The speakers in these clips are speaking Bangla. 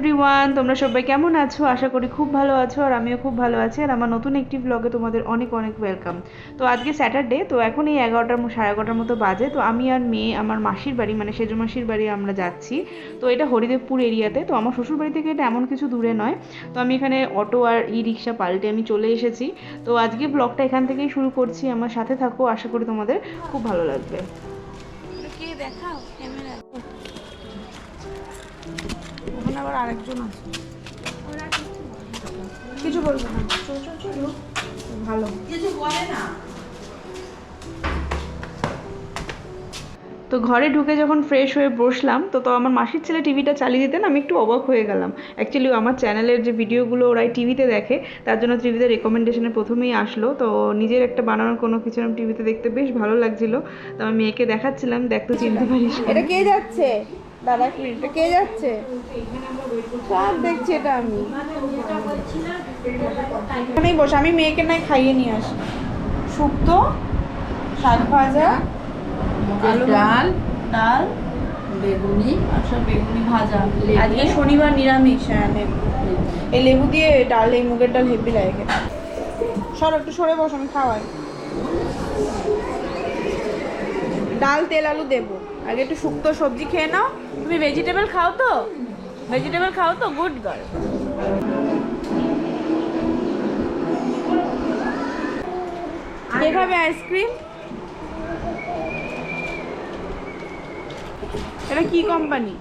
এভরিওয়ান, তোমরা সবাই কেমন আছো? আশা করি খুব ভালো আছো, আর আমিও খুব ভালো আছি। আর আমার নতুন একটি ব্লগে তোমাদের অনেক অনেক ওয়েলকাম। তো আজকে স্যাটারডে, তো এখন এই 11টা সাড়ে 11টার মতো বাজে। তো আমি আর মেয়ে আমার মাসির বাড়ি, মানে সেজো মাসির বাড়ি আমরা যাচ্ছি। তো এটা হরিদেবপুর এরিয়াতে। তো আমার শ্বশুর বাড়ি থেকে এটা এমন কিছু দূরে নয়। তো আমি এখানে অটো আর ই রিক্সা পাল্টে আমি চলে এসেছি। তো আজকে ব্লগটা এখান থেকেই শুরু করছি। আমার সাথে থাকো, আশা করি তোমাদের খুব ভালো লাগবে। দেখাও ক্যামেরা, ওখানে আবার আরেকজন আছে। কিছু বলবো না, ভালো কিছু বলে না। তো ঘরে ঢুকে যখন ফ্রেশ হয়ে বসলাম, তো আমার মাসির ছেলে টিভিটা চালিয়ে দিতেন, আমি একটু অবাক হয়ে গেলাম। অ্যাকচুয়ালি আমার চ্যানেলের যে ভিডিওগুলো ওরাই টিভিতে দেখে, তার জন্য টিভিতে রেকমেন্ডেশনে প্রথমেই আসলো। তো নিজের একটা বানানোর কোনো কিছু আমি টিভিতে দেখতে বেশ ভালো লাগছিলো। তো আমি মেয়েকে দেখাচ্ছিলাম, দেখ তো চিনতে পারিস। এটা কে যাচ্ছে দাদা? এক মিনিট, কে যাচ্ছে? সব দেখছি এটা আমি। এখানেই বস, আমি মেয়েকে নাই খাইয়ে নিয়ে আসি। শুক্তো, শাক ভাজা, আলু ডাল, বেগুনি, আচ্ছা বেগুনি ভাজা। আজকে শনিবার নিরামিষ। হ্যাঁ, এই লেবু দিয়ে ডাল, এই মুগের ডাল হেভি লাগে খেতে। সর একটু সরে বস, আমি খাওয়াই। ডাল তেল আলু দেবো। আগে একটু শুক্তো সবজি খেয়ে নাও। তুমি ভেজিটেবল খাও তো? ভেজিটেবল খাও তো? Good girl. কে খাবে আইসক্রিম? এটা কি কোম্পানি?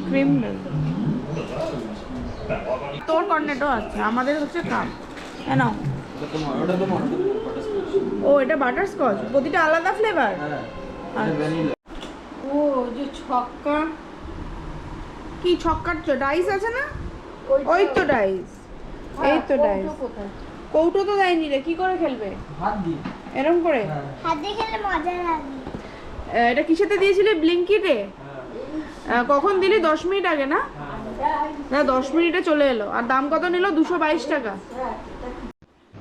ক্রিমবেল। তোর কর্নেটো আছে, আমাদের হচ্ছে কাপ। নাও। ও, এটা বাটারস্কচ, প্রতিটা আলাদা ফ্লেভার। ও যে ছক্কা, কি ছক্কার ডাইস আছে না? ওই তো ডাইস, এই তো ডাইস। কৌটো তো দেয়নি রে, কি করে খেলবে? হাত দিয়ে, এরকম করে হাত দিয়ে খেলে মজা লাগে। এটা কিসেতে দিয়েছিলে? ব্লিঙ্কিটে? কখন দিলি? 10 মিনিট আগে না? না, 10 মিনিটে চলে এলো। আর দাম কত নিল? 222 টাকা।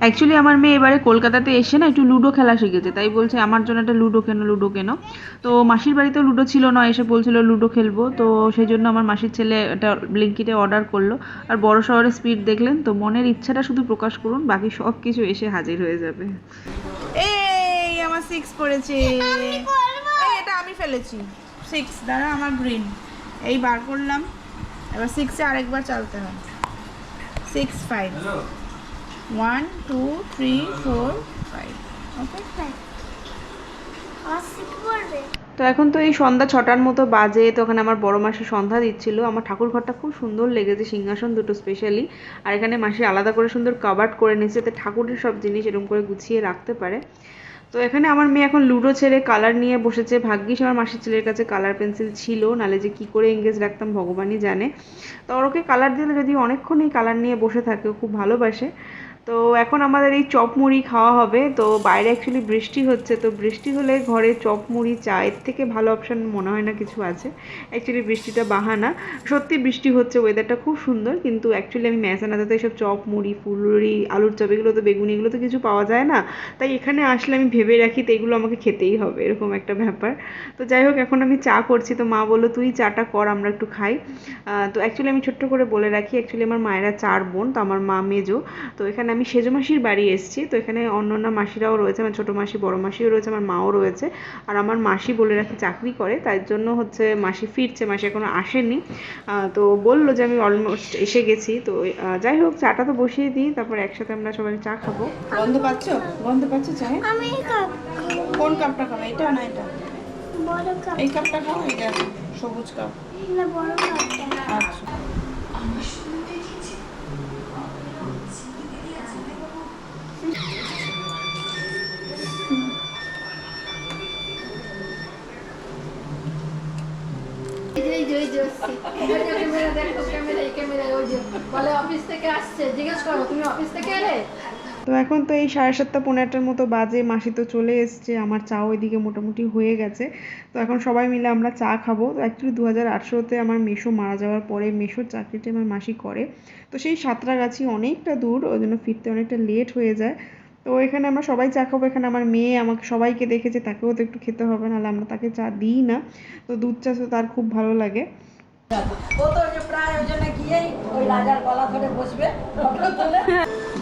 অ্যাকচুয়ালি আমার মেয়ে এবারে কলকাতাতে এসে না একটু লুডো খেলা শিখেছে, তাই বলছে আমার জন্য একটা লুডো কেন, লুডো কেন। তো মাসির বাড়িতেও লুডো ছিল না, এসে বলছিল লুডো খেলবো। তো সেই জন্য আমার মাসির ছেলে এটা ব্লিঙ্কিটে অর্ডার করলো। আর বড় শহরের স্পিড দেখলেন তো, মনের ইচ্ছাটা শুধু প্রকাশ করুন, বাকি সব কিছু এসে হাজির হয়ে যাবে। এই আমার 6 পড়েছে। এই এটা আমি ফেলেছি 6, দাঁড়া আমার গ্রিন। এই বার করলাম, এবার 6-এ আরেকবার চালতে হয়। 6 5 1 2 3 4 5। ওকে, আমার সিট পড়বে। তো এখন তো এই সন্ধ্যা 6টার মতো বাজে। তো ওখানে আমার বড় মাসি সন্ধ্যা দিচ্ছিল। আমার ঠাকুর ঘরটা খুব সুন্দর লেগেছে, সিংহাসন দুটো স্পেশালি। আর এখানে মাসি আলাদা করে সুন্দর কাবার্ড করে নিয়েছে, যাতে ঠাকুরের সব জিনিস এরকম করে গুছিয়ে রাখতে পারে। তো এখানে আমার মেয়ে এখন লুডো ছেড়ে কালার নিয়ে বসেছে। ভাগ্যিস আমার মাসির ছেলের কাছে কালার পেন্সিল ছিল, নাহলে যে কী করে এঙ্গেজ রাখতাম ভগবানই জানে। তো ওকে কালার দিলে যদি অনেকক্ষণ এই কালার নিয়ে বসে থাকে, ও খুব ভালোবাসে। তো এখন আমাদের এই চপ মুড়ি খাওয়া হবে। তো বাইরে অ্যাকচুয়ালি বৃষ্টি হচ্ছে, তো বৃষ্টি হলে ঘরে চপ মুড়ি চা, এর থেকে ভালো অপশান মনে হয় না কিছু আছে। অ্যাকচুয়ালি বৃষ্টিটা বাহানা, সত্যি বৃষ্টি হচ্ছে, ওয়েদারটা খুব সুন্দর, কিন্তু অ্যাকচুয়ালি আমি ম্যাসানাতে তো এইসব চপ মুড়ি ফুলুরি আলুর চপ এগুলো তো বেগুনি এগুলো তো কিছু পাওয়া যায় না। তাই এখানে আসলে আমি ভেবে রাখি তো এগুলো আমাকে খেতেই হবে, এরকম একটা ব্যাপার। তো যাই হোক, এখন আমি চা করছি। তো মা বললো তুই চাটা কর, আমরা একটু খাই। তো অ্যাকচুয়ালি আমি ছোট্ট করে বলে রাখি, অ্যাকচুয়ালি আমার মায়েরা 4 বোন, তো আমার মা মেজো। তো এখানে আমি সেজো মাসির বাড়ি এসেছি। তো এখানে অন্য অন্য মাসিরাও রয়েছে, আমার ছোটো মাসি বড় মাসিও রয়েছে, আমার মাও রয়েছে। আর আমার মাসি বলে রাখি চাকরি করে, তাই জন্য হচ্ছে মাসি ফিরছে, মাসি এখনো আসেনি। তো বললো যে আমি অলমোস্ট এসে গেছি। তো যাই হোক, চাটা তো বসিয়ে দিই, তারপর একসাথে আমরা সবাই চা খাবো। গন্ধ পাচ্ছ? গন্ধ পাচ্ছ চায়? আমি কাপ কোন কাপটা খাবে? এটা না এটা? বড় কাপ। এই কাপটা খাও, এটা সবুজ কাপ। না, বড় কাপটা। আচ্ছা, তো এখন তো এই 7:30 পৌনে 8টার মতো বাজে, মাসি তো চলে এসছে, আমার চাও এদিকে মোটামুটি হয়ে গেছে। তো এখন সবাই মিলে আমরা চা খাবো। তো অ্যাকচুয়ালি 2018-তে আমার মেসো মারা যাওয়ার পরে মেসোর চাকরিটা আমার মাসি করে। তো সেই সাঁতরাগাছি অনেকটা দূর, ওই জন্য ফিরতে অনেকটা লেট হয়ে যায়। তো এখানে আমরা সবাই চা খাবো। এখানে আমার মেয়ে আমাকে সবাইকে দেখেছে, তাকেও তো একটু খেতে হবে, নাহলে আমরা তাকে চা দিই না। তো দুধ চা তো তার খুব ভালো লাগে। ও তো ওই যে প্রায় ওই জন্য গিয়েই ওই রাজার গলা ধরে বসবে ফটো তোলে।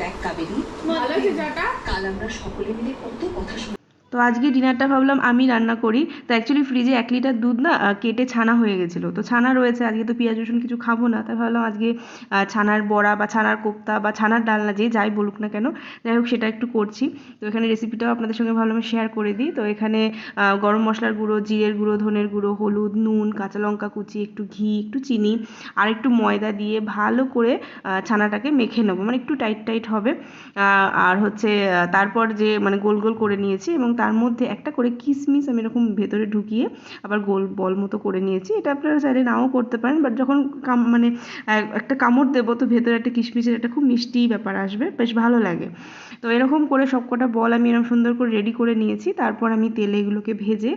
দেখ কাবেরী, ভালো আছে চাটা? কাল আমরা সকলে মিলে কত কথা শুনলাম। তো আজকে ডিনারটা ভাবলাম আমি রান্না করি। তো অ্যাকচুয়ালি ফ্রিজে 1 লিটার দুধ না কেটে ছানা হয়ে গেছিলো, তো ছানা রয়েছে। আজকে তো পেঁয়াজ রসুন কিছু খাবো না, তাই ভাবলাম আজকে ছানার বড়া বা ছানার কোপ্তা বা ছানার ডালনা যে যাই বলুক না কেন, যাই হোক সেটা একটু করছি। তো এখানে রেসিপিটাও আপনাদের সঙ্গে ভাবলাম শেয়ার করে দিই। তো এখানে গরম মশলার গুঁড়ো, জিরের গুঁড়ো, ধনের গুঁড়ো, হলুদ, নুন, কাঁচা লঙ্কা কুচি, একটু ঘি, একটু চিনি আর একটু ময়দা দিয়ে ভালো করে ছানাটাকে মেখে নেবো, মানে একটু টাইট টাইট হবে। আর হচ্ছে তারপর যে মানে গোল গোল করে নিয়েছি এবং তার মধ্যে একটা করে কিশমিশ আমি এরকম ভেতরে ঢুকিয়ে আবার গোল বল মতো করে নিয়েছি। এটা আপনারা চাইলে নাও করতে পারেন, বাট যখন মানে একটা কামড় দেবো তো ভেতরে একটা কিশমিশের একটা খুব মিষ্টি ব্যাপার আসবে, বেশ ভালো লাগে। তো এরকম করে সবকটা বল আমি এরকম সুন্দর করে রেডি করে নিয়েছি। তারপর আমি তেলে এগুলোকে ভেজে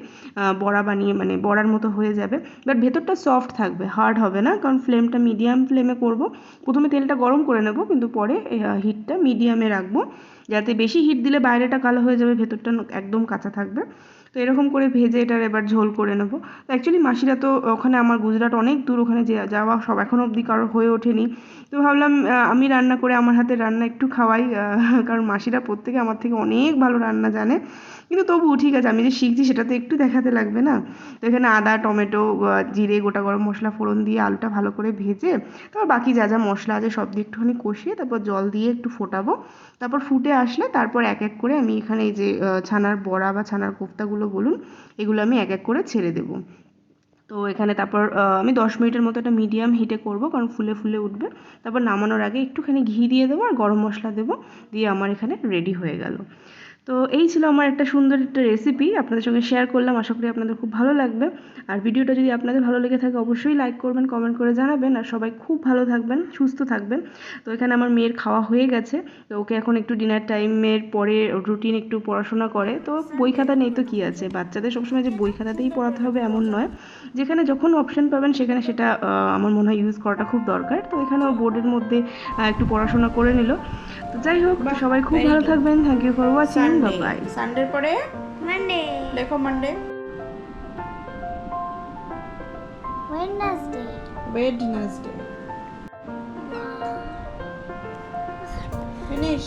বড়া বানিয়ে মানে বড়ার মতো হয়ে যাবে, বাট ভেতরটা সফট থাকবে, হার্ড হবে না, কারণ ফ্লেমটা মিডিয়াম ফ্লেমে করব। প্রথমে তেলটা গরম করে নেব, কিন্তু পরে হিটটা মিডিয়ামে রাখবো, যাতে বেশি হিট দিলে বাইরেটা কালো হয়ে যাবে, ভেতরটা একদম কাঁচা থাকবে। তো এরকম করে ভেজে এটার এবার ঝোল করে নেব। তো অ্যাকচুয়ালি মাসিরা তো ওখানে, আমার গুজরাট অনেক দূর, ওখানে যাওয়া সব এখনও অবধি কারোর হয়ে ওঠেনি। তো ভাবলাম আমি রান্না করে আমার হাতের রান্না একটু খাওয়াই, কারণ মাসিরা প্রত্যেকে আমার থেকে অনেক ভালো রান্না জানে। কিন্তু তবুও ঠিক আছে, আমি যে শিখছি সেটা তো একটু দেখাতে লাগবে না। তো এখানে আদা, টমেটো, জিরে, গোটা গরম মশলা ফোড়ন দিয়ে আলুটা ভালো করে ভেজে তারপর বাকি যা যা মশলা আছে সব দিয়ে একটুখানি কষিয়ে তারপর জল দিয়ে একটু ফোটাবো। তারপর ফুটে আসলে তারপর এক এক করে আমি এখানে এই যে ছানার বড়া বা ছানার কোফতাগুলো বলুন, এগুলো আমি এক এক করে ছেড়ে দেবো। তো এখানে তারপর আমি 10 মিনিটের মতো একটা মিডিয়াম হিটে করব, কারণ ফুলে ফুলে উঠবে। তারপর নামানোর আগে একটুখানি ঘি দিয়ে দেবো আর গরম মশলা দেবো, দিয়ে আমার এখানে রেডি হয়ে গেল। তো এই ছিল আমার একটা সুন্দর একটা রেসিপি আপনাদের সঙ্গে শেয়ার করলাম, আশা করি আপনাদের খুব ভালো লাগবে। আর ভিডিওটা যদি আপনাদের ভালো লেগে থাকে অবশ্যই লাইক করবেন, কমেন্ট করে জানাবেন, আর সবাই খুব ভালো থাকবেন, সুস্থ থাকবেন। তো এখানে আমার মেয়ের খাওয়া হয়ে গেছে, তো ওকে এখন একটু ডিনার টাইমের পরে রুটিন একটু পড়াশোনা করে। তো বই খাতা নেই তো কী আছে, বাচ্চাদের সবসময় যে বই খাতাতেই পড়াতে হবে এমন নয়, যেখানে যখন অপশন পাবেন সেখানে সেটা আমার মনে হয় ইউজ করাটা খুব দরকার। তো এখানে ও বোর্ডের মধ্যে একটু পড়াশোনা করে নিল। তো যাই হোক, তো সবাই খুব ভালো থাকবেন, thank you for watching, bye. সানডের পরে মানডে, লেখো মানডে, ওয়েডনেসডে, ওয়েডনেসডে, ফিনিশ।